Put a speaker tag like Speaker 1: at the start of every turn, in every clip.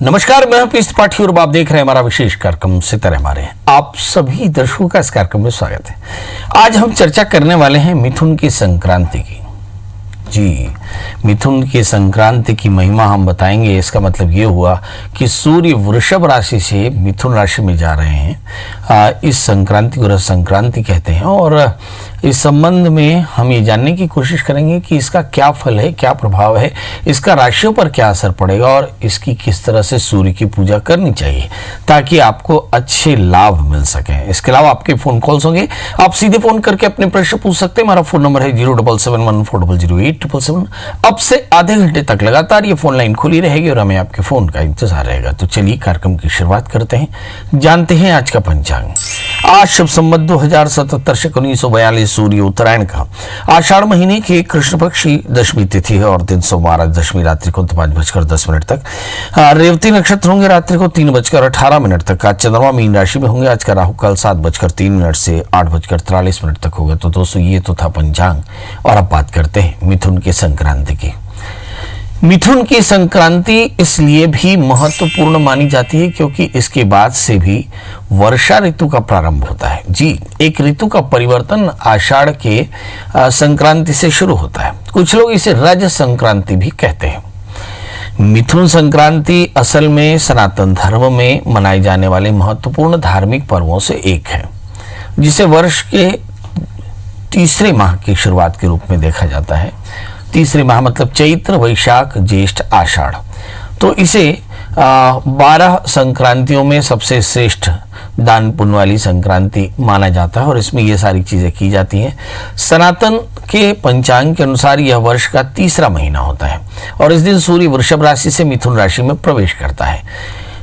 Speaker 1: नमस्कार, मैं पीस त्रिपाठी और आप देख रहे हैं हमारा विशेष कार्यक्रम सितारे हमारे। आप सभी दर्शकों का इस कार्यक्रम में स्वागत है। आज हम चर्चा करने वाले हैं मिथुन की संक्रांति की। जी, मिथुन की संक्रांति की महिमा हम बताएंगे। इसका मतलब ये हुआ कि सूर्य वृषभ राशि से मिथुन राशि में जा रहे हैं। इस संक्रांति को रस संक्रांति कहते हैं और इस संबंध में हम ये जानने की कोशिश करेंगे कि इसका क्या फल है, क्या प्रभाव है, इसका राशियों पर क्या असर पड़ेगा और इसकी किस तरह से सूर्य की पूजा करनी चाहिए ताकि आपको अच्छे लाभ मिल सकें। इसके अलावा आपके फोन कॉल्स होंगे, आप सीधे फोन करके अपने प्रश्न पूछ सकते हैं। हमारा फोन नंबर है 07714008777। अब से आधे घंटे तक लगातार ये फोन लाइन खुली रहेगी और हमें आपके फोन का इंतजार रहेगा। तो चलिए कार्यक्रम की शुरुआत करते हैं, जानते हैं आज का पंचांग। आज शुभ संवत 2077 से 1942 सूर्य उत्तरायण का आषाढ़ महीने के कृष्ण पक्षी दशमी तिथि है और दिन सोमवार दशमी रात्रि को 5:10 तक। रेवती नक्षत्र होंगे रात्रि को 3:18 तक। आज चंद्रमा मीन राशि में होंगे। आज का राहु काल 7:03 से 8:43 तक होगा। तो दोस्तों ये तो था पंचांग और अब बात करते हैं मिथुन की संक्रांति की। मिथुन की संक्रांति इसलिए भी महत्वपूर्ण मानी जाती है क्योंकि इसके बाद से भी वर्षा ऋतु का प्रारंभ होता है। जी, एक ऋतु का परिवर्तन आषाढ़ के संक्रांति से शुरू होता है। कुछ लोग इसे रज संक्रांति भी कहते हैं। मिथुन संक्रांति असल में सनातन धर्म में मनाए जाने वाले महत्वपूर्ण धार्मिक पर्वों से एक है, जिसे वर्ष के तीसरे माह की शुरुआत के रूप में देखा जाता है। तीसरे माह मतलब चैत्र, वैशाख, ज्येष्ठ, आषाढ़। तो इसे 12 संक्रांतियों में सबसे श्रेष्ठ दान पुण्य वाली संक्रांति माना जाता है और इसमें ये सारी चीजें की जाती हैं। सनातन के पंचांग के अनुसार यह वर्ष का तीसरा महीना होता है और इस दिन सूर्य वृषभ राशि से मिथुन राशि में प्रवेश करता है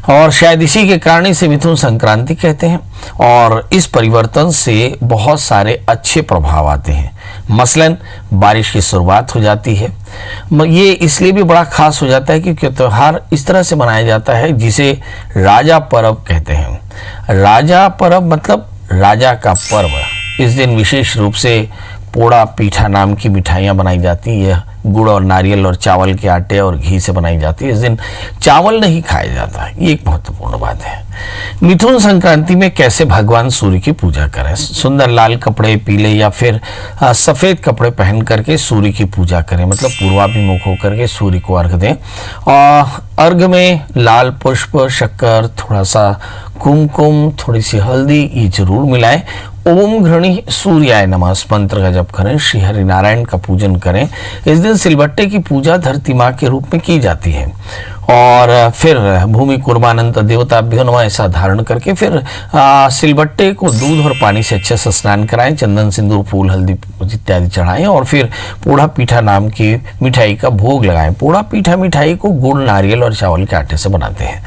Speaker 1: और शायद इसी के कारण इसे मिथुन संक्रांति कहते हैं। और इस परिवर्तन से बहुत सारे अच्छे प्रभाव आते हैं। मसलन बारिश की शुरुआत हो जाती है। ये इसलिए भी बड़ा खास हो जाता है क्योंकि त्योहार इस तरह से मनाया जाता है जिसे राजा पर्व कहते हैं। राजा पर्व मतलब राजा का पर्व। इस दिन विशेष रूप से पोड़ा पीठा नाम की मिठाइयाँ बनाई जाती है। गुड़ और नारियल और चावल के आटे और घी से बनाई जाती है। इस दिन चावल नहीं खाया जाता है। ये एक महत्वपूर्ण बात है। मिथुन संक्रांति में कैसे भगवान सूर्य की पूजा करें? सुंदर लाल कपड़े, पीले या फिर सफ़ेद कपड़े पहन करके सूर्य की पूजा करें, मतलब पूर्वाभिमुख होकर के सूर्य को अर्घ दें। और अर्घ में लाल पुष्प, शक्कर, थोड़ा सा कुमकुम, थोड़ी सी हल्दी ये जरूर मिलाएं। ओम घृणी सूर्याय नमः मंत्र का जप करें। श्री हरि नारायण का पूजन करें। इस दिन सिलबट्टे की पूजा धरती माँ के रूप में की जाती है और फिर भूमि कुर्बानंत देवताभ्यो नमः ऐसा धारण करके फिर सिलबट्टे को दूध और पानी से अच्छे से स्नान कराएं। चंदन, सिंदूर, फूल, हल्दी इत्यादि चढ़ाएं और फिर पोड़ा पीठा नाम की मिठाई का भोग लगाएं। पोड़ा पीठा मिठाई को गुड़, नारियल और चावल के आटे से बनाते हैं।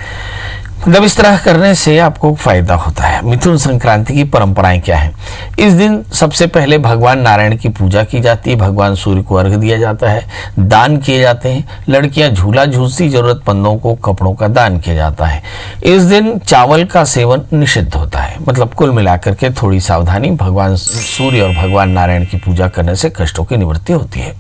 Speaker 1: मतलब इस तरह करने से आपको फायदा होता है। मिथुन संक्रांति की परंपराएं क्या है? इस दिन सबसे पहले भगवान नारायण की पूजा की जाती है। भगवान सूर्य को अर्घ दिया जाता है। दान किए जाते हैं। लड़कियां झूला झूलती, जरूरतमंदों को कपड़ों का दान किया जाता है। इस दिन चावल का सेवन निषिद्ध होता है। मतलब कुल मिलाकर के थोड़ी सावधानी। भगवान सूर्य और भगवान नारायण की पूजा करने से कष्टों की निवृत्ति होती है।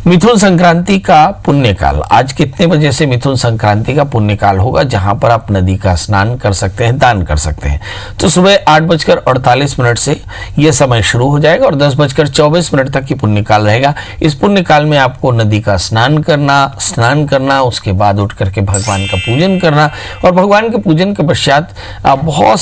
Speaker 1: मिथुन संक्रांति का पुण्यकाल। आज कितने बजे से मिथुन संक्रांति का पुण्यकाल होगा जहां पर आप नदी का स्नान कर सकते हैं, दान कर सकते हैं? तो सुबह 8:48 से यह समय शुरू हो जाएगा और 10:24 तक की पुण्यकाल रहेगा। इस पुण्यकाल में आपको नदी का स्नान करना, उसके बाद उठ करके भगवान का पूजन करना और भगवान के पूजन के पश्चात बहुत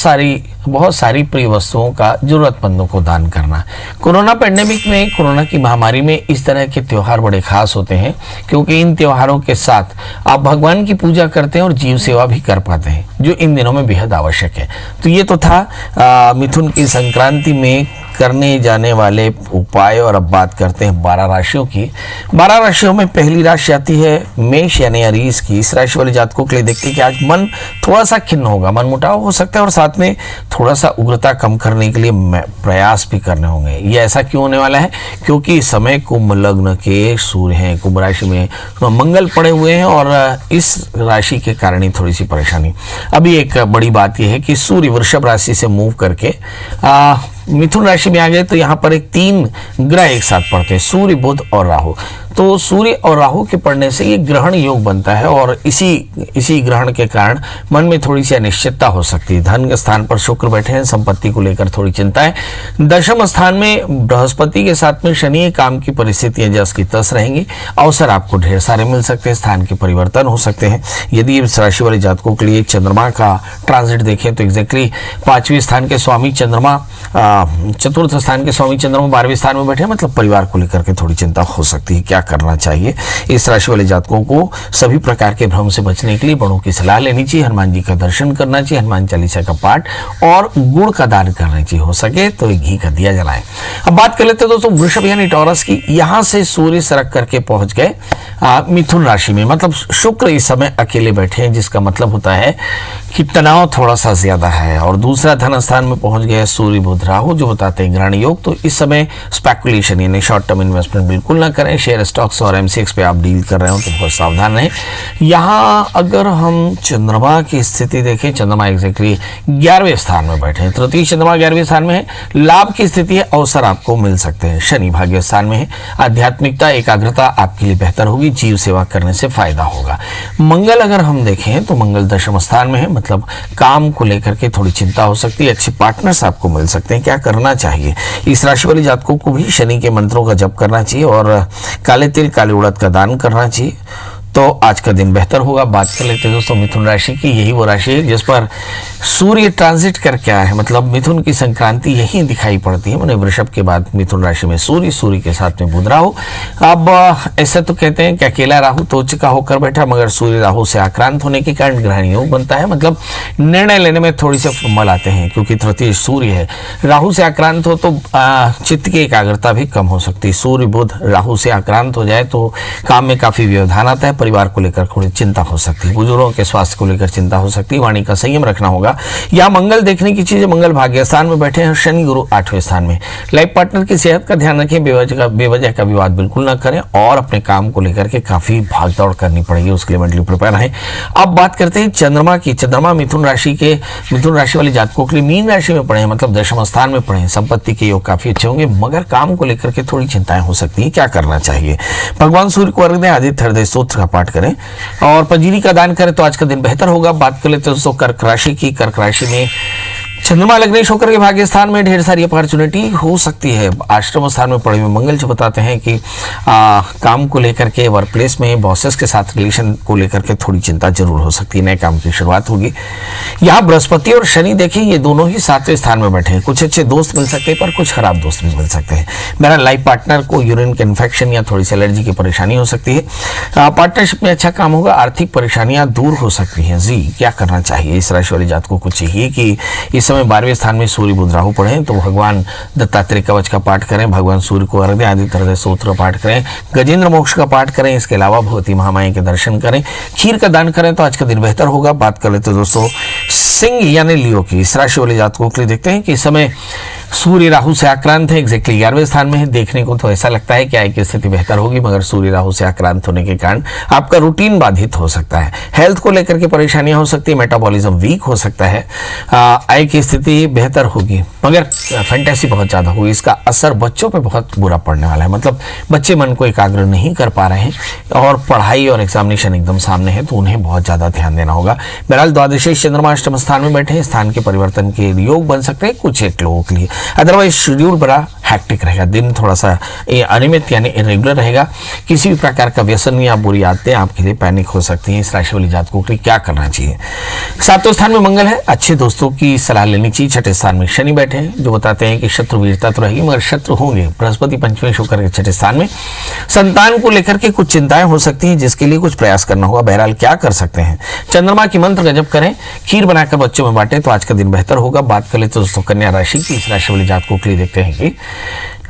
Speaker 1: सारी प्रिय वस्तुओं का जरूरतमंदों को दान करना। कोरोना पैंडेमिक में, कोरोना की महामारी में इस तरह के त्योहार बड़े खास होते हैं क्योंकि इन त्योहारों के साथ आप भगवान की पूजा करते हैं और जीव सेवा भी कर पाते हैं, जो इन दिनों में बेहद आवश्यक है। तो ये तो था मिथुन की संक्रांति में करने जाने वाले उपाय। और अब बात करते हैं 12 राशियों की। 12 राशियों में पहली राशि आती है मेष यानी अरीस की। इस राशि वाले जातकों के लिए देखते हैं कि आज मन थोड़ा सा खिन्न होगा, मन मुटाव हो सकता है और साथ में थोड़ा सा उग्रता कम करने के लिए प्रयास भी करने होंगे। ये ऐसा क्यों होने वाला है? क्योंकि इस समय कुंभ लग्न के सूर्य हैं, कुंभ राशि में मंगल पड़े हुए हैं और इस राशि के कारण ही थोड़ी सी परेशानी। अभी एक बड़ी बात यह है कि सूर्य वृषभ राशि से मूव करके मिथुन राशि में आ गए तो यहाँ पर एक 3 ग्रह एक साथ पड़ते हैं, सूर्य, बुध और राहु। तो सूर्य और राहु के पड़ने से ये ग्रहण योग बनता है और इसी ग्रहण के कारण मन में थोड़ी सी अनिश्चितता हो सकती है। धन के स्थान पर शुक्र बैठे हैं, संपत्ति को लेकर थोड़ी चिंता है। दशम स्थान में बृहस्पति के साथ में शनि, काम की परिस्थितियां जस की तस रहेंगी। अवसर आपको ढेर सारे मिल सकते हैं, स्थान के परिवर्तन हो सकते हैं। यदि इस राशि वाले जातकों के लिए चंद्रमा का ट्रांजिट देखें तो एग्जैक्टली 5वें स्थान के स्वामी चंद्रमा, चतुर्थ स्थान के स्वामी चंद्रमा 12वें स्थान में बैठे, मतलब परिवार को लेकर के थोड़ी चिंता हो सकती है। क्या करना चाहिए? इस राशि वाले जातकों को सभी प्रकार के भ्रम से बचने के लिए बड़ों की सलाह लेनी चाहिए, हनुमान जी का दर्शन करना चाहिए, हनुमान चालीसा का पाठ और गुड़ का दान करना चाहिए। हो सके तो एक घी का दिया जलाएं। अब बात कर लेते हैं दोस्तों वृषभ यानी टॉरस की। यहां से सूर्य सरक करके पहुंच गए मिथुन राशि में, मतलब शुक्र इस समय अकेले बैठे हैं, जिसका मतलब होता है कि तनाव थोड़ा सा ज्यादा है। और दूसरा धन स्थान में पहुंच गया सूर्य बुध राहु, जो बताते हैं ग्रहण योग। तो इस समय स्पेकुलेशन यानी शॉर्ट टर्म इन्वेस्टमेंट बिल्कुल ना करें। शेयर, स्टॉक्स और एमसीएक्स पे आप डील कर रहे हो तो बहुत सावधान रहें। यहाँ अगर हम चंद्रमा की स्थिति देखें, चंद्रमा एग्जैक्टली 11वें स्थान में बैठे हैं, तृतीय चंद्रमा 11वें स्थान में है। लाभ की स्थिति है, अवसर आपको मिल सकते हैं। शनि भाग्य स्थान में है, आध्यात्मिकता, एकाग्रता आपके लिए बेहतर होगी, जीव सेवा करने से फायदा होगा। मंगल अगर हम देखें तो मंगल दशम स्थान में है, मतलब काम को लेकर के थोड़ी चिंता हो सकती है। अच्छे पार्टनर्स आपको मिल सकते हैं। क्या करना चाहिए? इस राशि वाले जातकों को भी शनि के मंत्रों का जप करना चाहिए और काले तिल, काले उड़द का दान करना चाहिए, तो आज का दिन बेहतर होगा। बात कर लेते हैं दोस्तों मिथुन राशि की। यही वो राशि है जिस पर सूर्य ट्रांजिट करके आया है, मतलब मिथुन की संक्रांति यही दिखाई पड़ती है। मैंने वृषभ के बाद मिथुन राशि में सूर्य के साथ में बुध राहु। अब ऐसा तो कहते हैं कि अकेला राहु तोच का होकर बैठा, मगर सूर्य राहु से आक्रांत होने के कारण ग्रहण योग बनता है। मतलब निर्णय लेने में थोड़ी से फुम्बल आते हैं, क्योंकि तृतीय सूर्य है। राहु से आक्रांत हो तो चित्त की एकाग्रता भी कम हो सकती है। सूर्य बुध राहु से आक्रांत हो जाए तो काम में काफी व्यवधान आता है, परिवार को लेकर थोड़ी चिंता हो सकती है, बुजुर्गों के स्वास्थ्य को लेकर चिंता हो सकती है, वाणी का संयम रखना होगा। यहाँ मंगल देखने की चीज है, मंगल भाग्य स्थान में बैठे हैं, शनि गुरु 8वें स्थान में। लाइफ पार्टनर की सेहत का ध्यान रखें, बेवजह का विवाद बिल्कुल ना करें और अपने काम को लेकर के काफी भागदौड़ करनी पड़ेगी, उसके लिए मेंटली प्रिपेयर रहें। अब बात करते हैं चंद्रमा की। चंद्रमा मिथुन राशि वाले जातकों के लिए मीन राशि में पड़े हैं, मतलब दशम स्थान में पड़े हैं। संपत्ति के योग काफी अच्छे होंगे, मगर काम को लेकर के थोड़ी चिंताएं हो सकती है। क्या करना चाहिए? भगवान सूर्य को अर्घ्य दें, आदित्य हृदय स्तोत्र का पाठ करें और पंजीरी का दान करें तो आज का दिन बेहतर होगा। बात कर लेते हैं दोस्तों कर्क राशि की। कर्क राशि में चंद्रमा लग्नेश होकर के भाग्य स्थान में ढेर सारी अपॉर्चुनिटी हो सकती है। आश्रम स्थान में पड़े हुए मंगल जो बताते हैं कि काम को लेकर के, वर्क प्लेस में बॉसेस के साथ रिलेशन को लेकर के थोड़ी चिंता जरूर हो सकती है। नए काम की शुरुआत होगी। यहाँ बृहस्पति और शनि देखें, ये दोनों ही 7वें स्थान में बैठे हैं। कुछ अच्छे दोस्त मिल सकते हैं पर कुछ खराब दोस्त भी मिल सकते हैं। मेरा लाइफ पार्टनर को यूरिन के इन्फेक्शन या थोड़ी सी एलर्जी की परेशानी हो सकती है। पार्टनरशिप में अच्छा काम होगा, आर्थिक परेशानियां दूर हो सकती हैं। जी क्या करना चाहिए? इस राशि वाले जातकों को चाहिए कि इस समय 12वें स्थान में सूर्य बुध राहु पढ़े, तो भगवान दत्तात्रेय कवच का पाठ करें, भगवान सूर्य को अर्घ्य आदित्य हृदय स्तोत्र का पाठ करें, गजेंद्र मोक्ष का पाठ करें। इसके अलावा भगवती महामाया के दर्शन करें, खीर का दान करें तो आज का दिन बेहतर होगा। बात कर लेते दोस्तों सिंह यानी लियो की। इस राशि वाले जातकों के लिए देखते हैं कि इस समय सूर्य राहु से आक्रांत है, एग्जैक्टली 11वें स्थान में है। देखने को तो ऐसा लगता है कि आय की स्थिति बेहतर होगी, मगर सूर्य राहु से आक्रांत होने के कारण आपका रूटीन बाधित हो सकता है। हेल्थ को लेकर के परेशानियां हो सकती है, मेटाबॉलिज्म वीक हो सकता है। आय की स्थिति बेहतर होगी, मगर फैंटेसी बहुत ज्यादा होगी। इसका असर बच्चों पे बहुत बुरा पड़ने वाला है, मतलब बच्चे मन को एकाग्र नहीं कर पा रहे हैं और पढ़ाई और एग्जामिनेशन एकदम सामने है, तो उन्हें बहुत ज्यादा ध्यान देना होगा। बहरहाल द्वादशेष चंद्रमा अष्टम स्थान में बैठे, स्थान के परिवर्तन के योग बन सकते हैं कुछ एक लोगों के लिए। अदरवाइज शेड्यूल बड़ा हैक्टिक रहेगा, दिन थोड़ा सा अनियमित यानी इरेगुलर रहेगा। किसी भी प्रकार का व्यसन या बुरी आदतें आपके लिए पैनिक हो सकती हैं। इस राशि वाली जातकों के लिए क्या करना चाहिए? 7वें स्थान में मंगल है, अच्छे दोस्तों की सलाह लेनी चाहिए। 6ठे स्थान में शनि बैठे हैं जो बताते हैं कि शत्रु वीरता तो रहेगी, मगर शत्रु होंगे। बृहस्पति पंचमें होकर के 6ठे स्थान में। संतान को लेकर के कुछ चिंताएं हो सकती हैं, जिसके लिए कुछ प्रयास करना होगा। बहरहाल क्या कर सकते हैं? चंद्रमा की मंत्र का जप करें, खीर बनाकर बच्चों में बांटें तो आज का दिन बेहतर होगा। बात कर ले तो दोस्तों कन्या राशि की। इस राशि वाले जातकों के लिए देखते हैं कि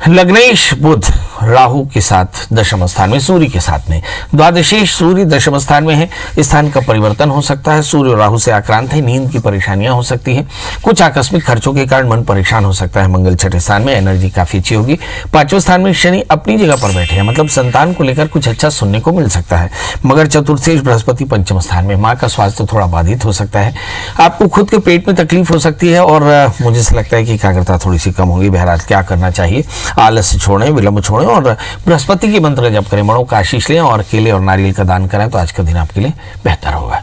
Speaker 1: लग्नेश बुध राहु के साथ दशम स्थान में, सूर्य के साथ में। द्वादशेष सूर्य दशम स्थान में है, स्थान का परिवर्तन हो सकता है। सूर्य और राहु से आक्रांत है, नींद की परेशानियां हो सकती हैं। कुछ आकस्मिक खर्चों के कारण मन परेशान हो सकता है। मंगल 6ठे स्थान में, एनर्जी काफी अच्छी होगी। 5वें स्थान में शनि अपनी जगह पर बैठे हैं, मतलब संतान को लेकर कुछ अच्छा सुनने को मिल सकता है। मगर चतुर्थेश बृहस्पति पंचम स्थान में, माँ का स्वास्थ्य थोड़ा बाधित हो सकता है। आपको खुद के पेट में तकलीफ हो सकती है और मुझे ऐसा लगता है कि एकाग्रता थोड़ी सी कम होगी। बहरहाल क्या करना चाहिए? आलस्य छोड़ें, विलंब छोड़ें और बृहस्पति की मंत्र जप करें, मणों का आशीष लें और केले और नारियल का दान करें तो आज का दिन आपके लिए बेहतर होगा।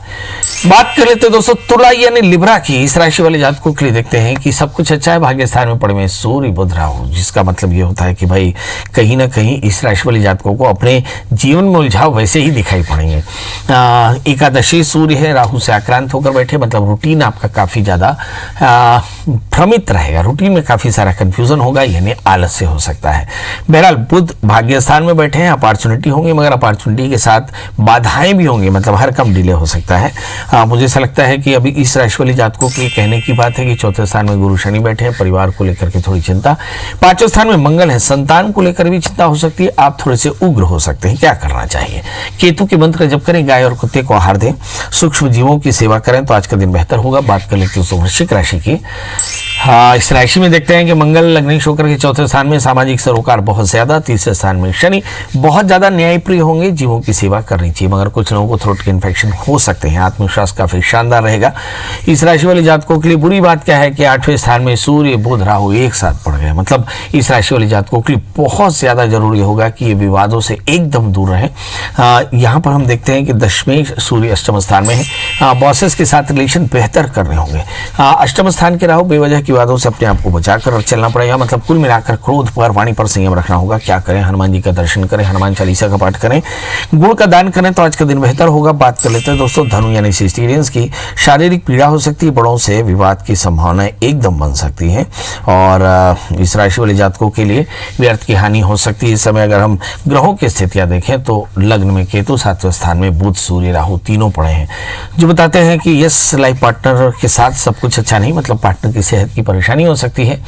Speaker 1: बात कर लेते हैं दोस्तों तुला यानी लिब्रा की। इस राशि वाले जातकों के लिए देखते हैं कि सब कुछ अच्छा है, भाग्य स्थान में पड़े हुए सूर्य बुध राहु, जिसका मतलब ये होता है कि भाई कहीं ना कहीं इस राशि वाले जातकों को अपने जीवन में उलझाव वैसे ही दिखाई पड़ेंगे। एकादशी सूर्य है, राहु से आक्रांत होकर बैठे, मतलब रूटीन आपका काफी ज्यादा भ्रमित रहेगा, रूटीन में काफी सारा कंफ्यूजन होगा, यानी आलस्य हो सकता है। बहरहाल बुध भाग्य स्थान में बैठे हैं, अपॉर्चुनिटी होंगी, मगर अपॉर्चुनिटी के साथ बाधाएं भी होंगी, मतलब हर कम डिले हो सकता है। मुझे ऐसा लगता है कि अभी इस राशि वाले जातकों के लिए कहने की बात है कि चौथे स्थान में गुरु शनि बैठे हैं, परिवार को लेकर के थोड़ी चिंता। पांचवें स्थान में मंगल है, संतान को लेकर भी चिंता हो सकती है, आप थोड़े से उग्र हो सकते हैं। क्या करना चाहिए? केतु के मंत्र जप करें, गाय और कुत्ते को आहार दें, सूक्ष्म जीवों की सेवा करें तो आज का दिन बेहतर होगा। बात कर लेते हैं वृश्चिक राशि की। इस राशि में देखते हैं कि मंगल लग्नेश होकर के चौथे स्थान में, सामाजिक सरोकार बहुत ज्यादा। तीसरे स्थान में शनि बहुत ज्यादा न्यायप्रिय होंगे, जीवों की सेवा करनी चाहिए, मगर कुछ लोगों को थ्रोट के इन्फेक्शन हो सकते हैं। आत्मविश्वास काफी शानदार रहेगा। इस राशि वाले जातकों के लिए बुरी बात क्या है कि आठवें स्थान में सूर्य बुध राहु एक साथ पड़ गए, मतलब इस राशि वाले जातकों के लिए बहुत ज्यादा जरूरी होगा कि ये विवादों से एकदम दूर रहे। यहाँ पर हम देखते हैं कि दशमेश सूर्य अष्टम स्थान में है, बॉसेस के साथ रिलेशन बेहतर करने होंगे। अष्टम स्थान के राहु बेवजह की विवादों से अपने आप को बचाकर और चलना पड़ेगा, मतलब कुल मिलाकर क्रोध पर, वाणी पर संयम रखना होगा। क्या करें? हनुमान जी का दर्शन करें, हनुमान चालीसा का पाठ करें, गुड़ का दान करें तो आज का दिन बेहतर होगा। बात कर लेते हैं दोस्तों धनु यानी सिस्टीरियंस की। शारीरिक पीड़ा हो सकती है, बड़ों से विवाद की संभावनाएं एकदम बन सकती है और इस राशि वाले जातकों के लिए व्यर्थ की हानि हो सकती है। इस समय अगर हम ग्रहों की स्थितियां देखें तो लग्न में केतु, सातवें स्थान में बुध सूर्य राहु तीनों पड़े हैं, जो बताते हैं कि यस लाइफ पार्टनर के साथ सब कुछ अच्छा नहीं, मतलब पार्टनर की सेहत की परेशानी हो सकती है,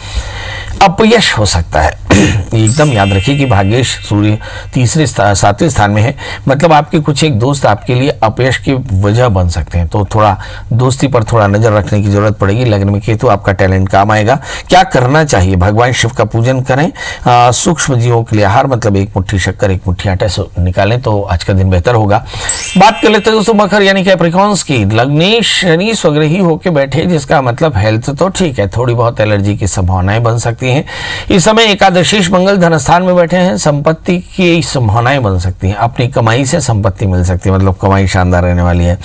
Speaker 1: अपयश हो सकता है। एकदम याद रखिए कि भाग्येश सूर्य तीसरे सातवें स्थान में है, मतलब आपके कुछ एक दोस्त आपके लिए अपयश की वजह बन सकते हैं, तो थोड़ा दोस्ती पर थोड़ा नजर रखने की जरूरत पड़ेगी। लग्न में केतु, आपका टैलेंट काम आएगा। क्या करना चाहिए? भगवान शिव का पूजन करें, सूक्ष्म जीवों के लिए आहार, मतलब एक मुट्ठी शक्कर एक मुट्ठी आटा निकालें तो आज का दिन बेहतर होगा। बात कर लेते हैं दोस्तों मकर यानी कैप्रिकॉर्न्स की। लग्नेश शनि स्वग्रही होकर बैठे, जिसका मतलब हेल्थ तो ठीक है, थोड़ी बहुत एलर्जी की संभावनाएं बन सकती हैं। इस समय एकादशीश मंगल धन स्थान में बैठे हैं, संपत्ति की संभावनाएं बन सकती हैं, अपनी कमाई से संपत्ति मिल सकती है, मतलब कमाई शानदार रहने वाली है।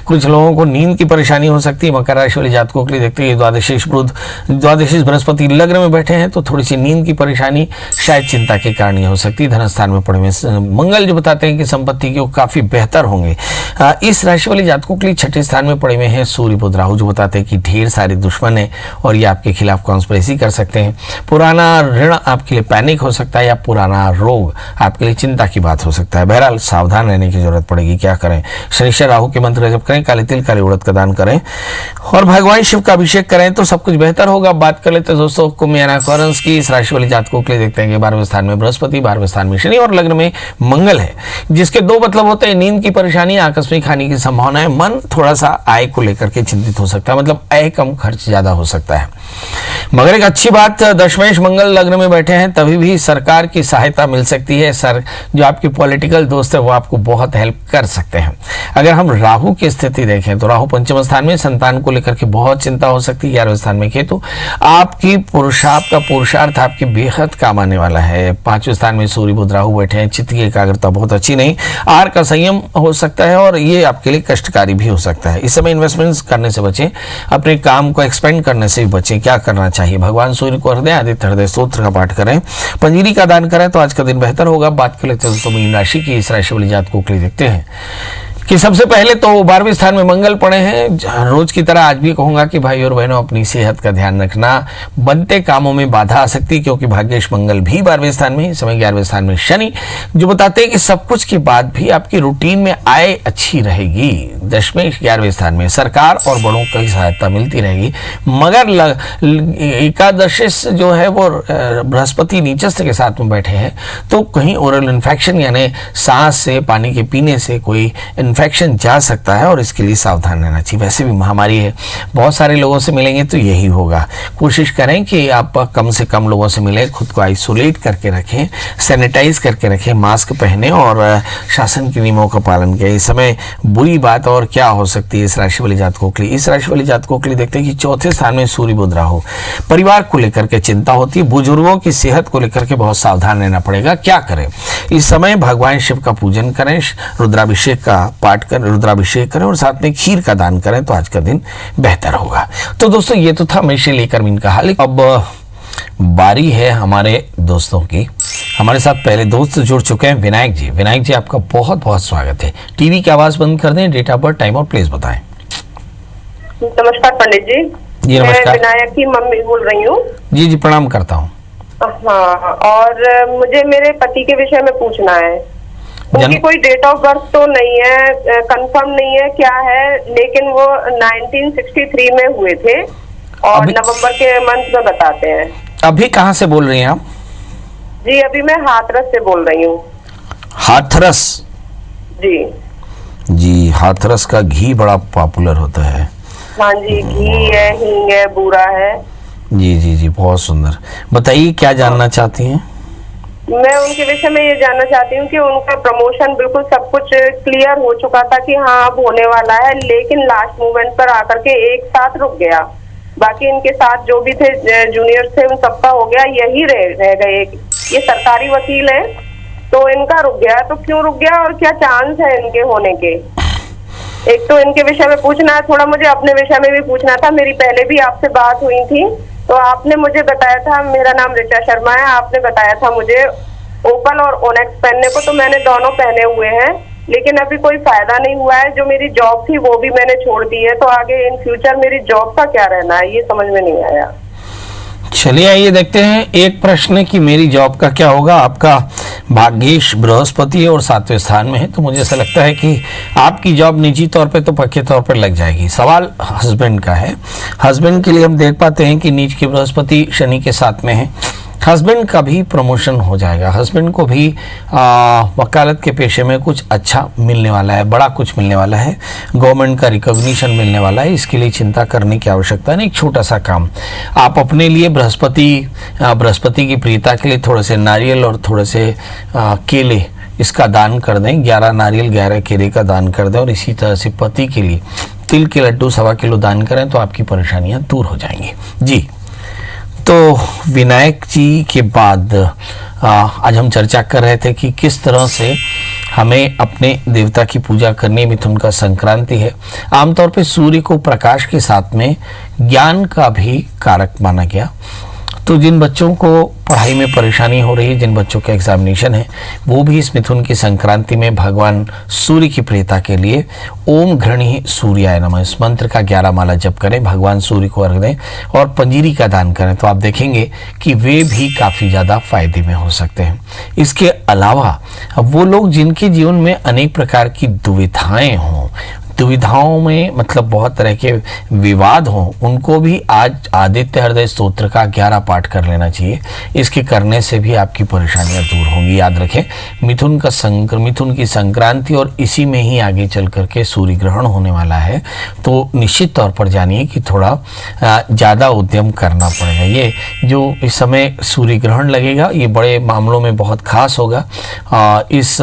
Speaker 1: कुछ लोगों को नींद की परेशानी हो सकती है। मकर राशि वाले जातकों के लिए देखते हैं द्वादशीश बुध, द्वादशीश बृहस्पति लग्न में बैठे हैं तो थोड़ी सी नींद की परेशानी शायद चिंता के कारण ही हो सकती है। धन स्थान में पड़े हुए मंगल जो बताते हैं कि संपत्ति के काफी बेहतर होंगे। इस राशि वाले जातकों के लिए छठे स्थान में पड़े हुए हैं सूर्य बुध राहु, जो बताते हैं कि ढेर सारे दुश्मन है और ये आपके खिलाफ कॉन्स्पिरेसी कर सकते हैं। पुराना ऋण आपके लिए पैनिक हो सकता है या पुराना रोग आपके लिए चिंता की बात हो सकता है। बहरहाल सावधान रहने की जरूरत पड़ेगी। क्या करें? शनिश्चर राहु के मंत्र जप करें, काले तिल काले उड़द का दान करें और भगवान शिव का अभिषेक करें तो सब कुछ बेहतर होगा। बात कर लेते हैं दोस्तों कुंभ यानी एक्वेरियस की। इस राशि वाले जातकों के लिए देखते हैं कि 12वें स्थान में बृहस्पति, 12वें स्थान में शनि और लग्न में मंगल है, जिसके दो मतलब होते हैं नींद की परेशानी, आकस्मिक हानि की संभावना है। मन थोड़ा सा आय को लेकर के चिंतित हो सकता है, मतलब आय कम खर्च ज्यादा हो सकता है। मगर एक अच्छी बात, दशमेश मंगल लग्न में बैठे हैं तभी भी सरकार की सहायता मिल सकती है। सर जो आपके पॉलिटिकल दोस्त है वो आपको बहुत हेल्प कर सकते हैं। अगर हम राहु की स्थिति देखें तो राहु पंचम स्थान में, संतान को लेकर के बहुत चिंता हो सकती है। 11वें स्थान में केतु, आपका पुरुषार्थ आपके बेहद काम आने वाला है। 5वें स्थान में सूर्य बुध राहु बैठे हैं, चित्त की एकाग्रता बहुत अच्छी नहीं, आहार का संयम हो सकता है और ये आपके लिए कष्टकारी भी हो सकता है। इस समय इन्वेस्टमेंट्स करने से बचें, अपने काम को एक्सपेंड करने से भी बचें। क्या करना चाहिए? भगवान सूर्य को हृदय आदित्य हृदय स्तोत्र का पाठ करें, पंजीरी का दान करें तो आज का दिन बेहतर होगा। बात कर लेते हैं दोस्तों मीन राशि की। इस राशि वाली जातकों के लिए देखते हैं कि सबसे पहले तो 12वें स्थान में मंगल पड़े हैं। रोज की तरह आज भी कहूंगा कि भाई और बहनों अपनी सेहत का ध्यान रखना, बनते कामों में बाधा आ सकती है क्योंकि भाग्येश मंगल भी 12वें स्थान में, इस समय 11वें स्थान में शनि, जो बताते हैं कि सब कुछ के बाद भी आपकी रूटीन में आय अच्छी रहेगी। दशमेश 11वें स्थान में, सरकार और बड़ों की सहायता मिलती रहेगी। मगर एकादशीश जो है वो बृहस्पति नीचस्थ के साथ में बैठे हैं तो कहीं ओरल इन्फेक्शन यानी सांस से, पानी के पीने से कोई इन्फेक्शन इन्फेक्शन जा सकता है और इसके लिए सावधान रहना चाहिए। वैसे भी महामारी है, बहुत सारे लोगों से मिलेंगे तो यही होगा। कोशिश करें कि आप कम से कम लोगों से मिलें, खुद को आइसोलेट करके रखें, सैनिटाइज करके रखें, मास्क पहने और शासन के नियमों का पालन करें। इस समय बुरी बात और क्या हो सकती है इस राशि वाले जातकों के लिए? इस राशि वाले जातकों के लिए देखते हैं कि चौथे स्थान में सूर्य बुध राहु, परिवार को लेकर के चिंता होती है, बुजुर्गों की सेहत को लेकर के बहुत सावधान रहना पड़ेगा। क्या करें इस समय? भगवान शिव का पूजन करें, रुद्राभिषेक का पाठ करें, रुद्राभिषेक करें और साथ में खीर का दान करें तो आज का दिन बेहतर होगा। तो दोस्तों ये तो था मेष से लेकर मीन का हाल। अब बारी है हमारे दोस्तों की। हमारे साथ पहले दोस्त जुड़ चुके हैं विनायक जी। विनायक जी आपका बहुत बहुत स्वागत है। टीवी की आवाज बंद कर दें, डेट ऑफ बर्थ, टाइम और प्लेस बताएं।
Speaker 2: नमस्कार पंडित जी।
Speaker 1: जी नमस्कार।
Speaker 2: मैं विनायक की मम्मी बोल रही हूँ।
Speaker 1: जी जी प्रणाम करता हूँ।
Speaker 2: हाँ, और मुझे मेरे पति के विषय में पूछना है। उनकी कोई डेट ऑफ बर्थ तो नहीं है, कंफर्म नहीं है क्या है, लेकिन वो 1963 में हुए थे और नवंबर के मंथ में बताते हैं।
Speaker 1: अभी कहाँ से बोल रही हैं आप?
Speaker 2: जी अभी मैं हाथरस से बोल रही हूँ।
Speaker 1: हाथरस?
Speaker 2: जी
Speaker 1: जी, हाथरस का घी बड़ा पॉपुलर होता है।
Speaker 2: हाँ जी, घी है, हींग है, बूरा है।
Speaker 1: जी जी जी, बहुत सुंदर। बताइए क्या जानना चाहती हैं?
Speaker 2: मैं उनके विषय में ये जानना चाहती हूँ कि उनका प्रमोशन बिल्कुल सब कुछ क्लियर हो चुका था कि हाँ अब होने वाला है, लेकिन लास्ट मोमेंट पर आकर के एक साथ रुक गया। बाकी इनके साथ जो भी थे जूनियर्स थे उन सबका हो गया, यही रह गए। ये सरकारी वकील है तो इनका रुक गया। तो क्यों रुक गया और क्या चांस है इनके होने के? एक तो इनके विषय में पूछना है, थोड़ा मुझे अपने विषय में भी पूछना था। मेरी पहले भी आपसे बात हुई थी तो आपने मुझे बताया था, मेरा नाम ऋचा शर्मा है, आपने बताया था मुझे ओपल और ओनेक्स पहनने को, तो मैंने दोनों पहने हुए हैं, लेकिन अभी कोई फायदा नहीं हुआ है। जो मेरी जॉब थी वो भी मैंने छोड़ दी है, तो आगे इन फ्यूचर मेरी जॉब का क्या रहना है ये समझ में नहीं आया।
Speaker 1: चलिए आइए देखते हैं। एक प्रश्न है कि मेरी जॉब का क्या होगा। आपका भाग्येश बृहस्पति है और 7वें स्थान में है, तो मुझे ऐसा लगता है कि आपकी जॉब निजी तौर पे तो पक्के तौर पर लग जाएगी। सवाल हस्बैंड का है। हस्बैंड के लिए हम देख पाते हैं कि नीच की बृहस्पति शनि के साथ में है। हस्बैंड का भी प्रमोशन हो जाएगा। हस्बैंड को भी वकालत के पेशे में कुछ अच्छा मिलने वाला है, बड़ा कुछ मिलने वाला है, गवर्नमेंट का रिकॉग्निशन मिलने वाला है। इसके लिए चिंता करने की आवश्यकता नहीं। एक छोटा सा काम आप अपने लिए बृहस्पति की प्रियता के लिए थोड़े से नारियल और थोड़े से केले इसका दान कर दें। 11 नारियल 11 केले का दान कर दें और इसी तरह से पति के लिए तिल के लड्डू 1.25 किलो दान करें तो आपकी परेशानियां दूर हो जाएंगी। जी तो विनायक जी के बाद आज हम चर्चा कर रहे थे कि किस तरह से हमें अपने देवता की पूजा करनी। मिथुन का संक्रांति है। आमतौर पे सूर्य को प्रकाश के साथ में ज्ञान का भी कारक माना गया। तो जिन बच्चों को पढ़ाई में परेशानी हो रही है, जिन बच्चों का एग्जामिनेशन है, वो भी इस मिथुन की संक्रांति में भगवान सूर्य की प्रियता के लिए ओम घृणी सूर्याय नमः इस मंत्र का 11 माला जप करें, भगवान सूर्य को अर्घ दें और पंजीरी का दान करें तो आप देखेंगे कि वे भी काफ़ी ज़्यादा फायदे में हो सकते हैं। इसके अलावा वो लोग जिनके जीवन में अनेक प्रकार की दुविधाएं हों, दुविधाओं में मतलब बहुत तरह के विवाद हों, उनको भी आज आदित्य हृदय स्तोत्र का 11 पाठ कर लेना चाहिए। इसके करने से भी आपकी परेशानियां दूर होंगी। याद रखें मिथुन की संक्रांति और इसी में ही आगे चल करके सूर्य ग्रहण होने वाला है, तो निश्चित तौर पर जानिए कि थोड़ा ज़्यादा उद्यम करना पड़ेगा। ये जो इस समय सूर्य ग्रहण लगेगा ये बड़े मामलों में बहुत खास होगा। इस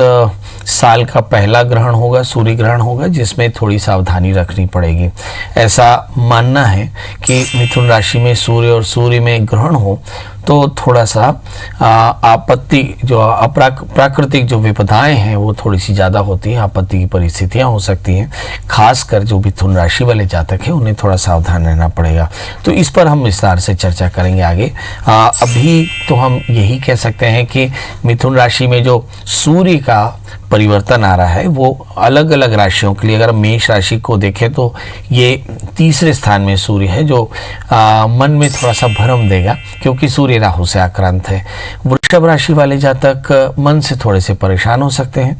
Speaker 1: साल का पहला ग्रहण होगा, सूर्य ग्रहण होगा, जिसमें थोड़ी सावधानी रखनी पड़ेगी। ऐसा मानना है कि मिथुन राशि में सूर्य और सूर्य में ग्रहण हो तो थोड़ा सा आपत्ति जो प्राकृतिक जो विपदाएं हैं वो थोड़ी सी ज़्यादा होती हैं, आपत्ति की परिस्थितियां हो सकती हैं। खासकर जो मिथुन राशि वाले जातक हैं उन्हें थोड़ा सावधान रहना पड़ेगा। तो इस पर हम विस्तार से चर्चा करेंगे आगे। अभी तो हम यही कह सकते हैं कि मिथुन राशि में जो सूर्य का परिवर्तन आ रहा है वो अलग अलग राशियों के लिए, अगर मेष राशि को देखें तो ये 3रे स्थान में सूर्य है जो मन में थोड़ा सा भ्रम देगा क्योंकि सूर्य राहु से आक्रांत है। वृषभ राशि वाले जातक मन से थोड़े से परेशान हो सकते हैं,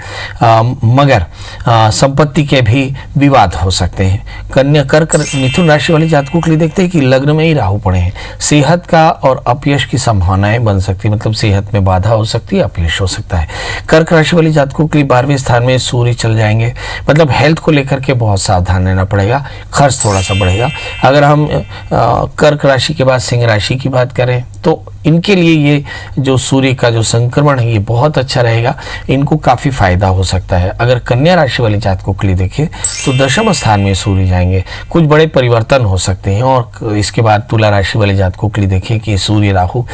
Speaker 1: मगर संपत्ति के भी विवाद हो सकते हैं। कन्या कर्क मिथुन राशि वाले जातकों के लिए देखते हैं कि लग्न में ही राहु पड़े हैं, सेहत का और अपयश की संभावनाएं बन सकती है, मतलब सेहत में बाधा हो सकती है, अपयश हो सकता है। कर्क राशि वाले जातकों के जातकों के 12वें स्थान में सूर्य चल जाएंगे, मतलब हेल्थ को लेकर के बहुत सावधान रहना पड़ेगा, खर्च थोड़ा सा बढ़ेगा। अगर हम कर्क राशि के बाद सिंह राशि की बात करें तो इनके लिए ये जो सूर्य का जो संक्रमण है ये बहुत अच्छा रहेगा, इनको काफ़ी फायदा हो सकता है। अगर कन्या राशि वाले जातकों के लिए देखें तो 10वें स्थान में सूर्य जाएंगे, कुछ बड़े परिवर्तन हो सकते हैं। और इसके बाद तुला राशि वाले जातकों के लिए देखें कि सूर्य राहु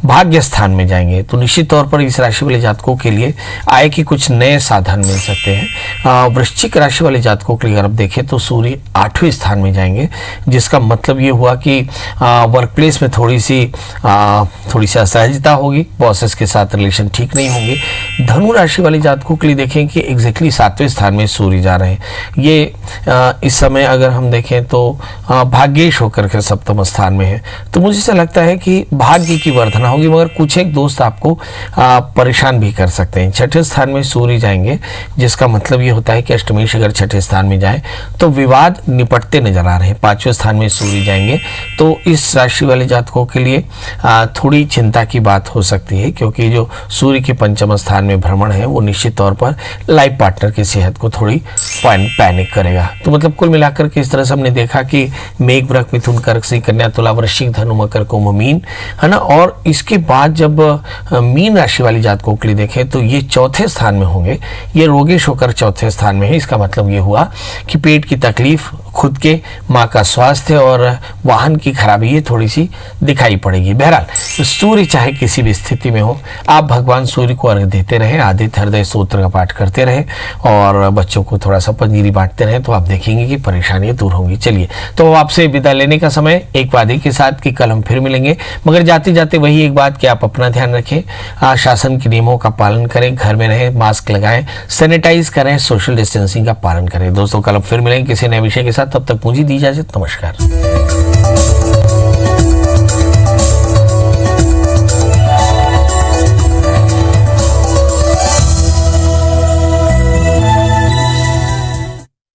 Speaker 1: भाग्य स्थान में जाएंगे, तो निश्चित तौर पर इस राशि वाले जातकों के लिए आय के कुछ नए साधन मिल सकते हैं। वृश्चिक राशि वाले जातकों के लिए अगर आप देखें तो सूर्य 8वें स्थान में जाएंगे, जिसका मतलब ये हुआ कि वर्क प्लेस में थोड़ी सी असहजता होगी, बॉसेस के साथ रिलेशन ठीक नहीं होंगे। धनु राशि वाले जातकों के लिए देखें कि एग्जैक्टली 7वें स्थान में सूर्य जा रहे हैं। ये इस समय अगर हम देखें तो भाग्येश होकर के 7वें स्थान में है, तो मुझे ऐसा लगता है कि भाग्य की वर्धना होगी, मगर कुछ एक दोस्त आपको परेशान भी कर सकते हैं। 6ठे स्थान में सूर्य जाएंगे, जिसका मतलब ये होता है कि अष्टमेश अगर 6ठे स्थान में जाए तो विवाद निपटते नजर आ रहे हैं। 5वें स्थान में सूर्य जाएंगे तो इस राशि वाले जातकों के लिए थोड़ी चिंता की बात हो सकती है, क्योंकि जो सूर्य के 5वें स्थान में भ्रमण है वो निश्चित तौर पर लाइफ पार्टनर की सेहत को थोड़ी पैनिक करेगा। तो मतलब कुल मिलाकर के इस तरह से हमने देखा कि मेघ, वृक, मिथुन, कर्क, सिंह, कन्या, तुला, वृश्चिक, धनु, मकर, कुंभ, मीन, है ना। और इसके बाद जब मीन राशि वाली जातकों के लिए देखें तो ये 4थे स्थान में होंगे, ये रोगेश होकर 4थे स्थान में है। इसका मतलब ये हुआ कि पेट की तकलीफ, खुद के माँ का स्वास्थ्य और वाहन की खराबी ये थोड़ी सी दिखाई पड़ेगी। बहरहाल तो सूर्य चाहे किसी भी स्थिति में हो, आप भगवान सूर्य को अर्घ देते रहें, आदित्य हृदय स्तोत्र का पाठ करते रहें और बच्चों को थोड़ा सा पंजीरी बांटते रहें, तो आप देखेंगे कि परेशानियां दूर होंगी। चलिए, तो आपसे विदा लेने का समय एक वादे के साथ कि कल हम फिर मिलेंगे, मगर जाते जाते वही एक बात कि आप अपना ध्यान रखें, शासन के नियमों का पालन करें, घर में रहें, मास्क लगाएं, सैनिटाइज करें, सोशल डिस्टेंसिंग का पालन करें। दोस्तों, कल हम फिर मिलेंगे किसी नए विषय के साथ, तब तक मुझे दी इजाजत। नमस्कार।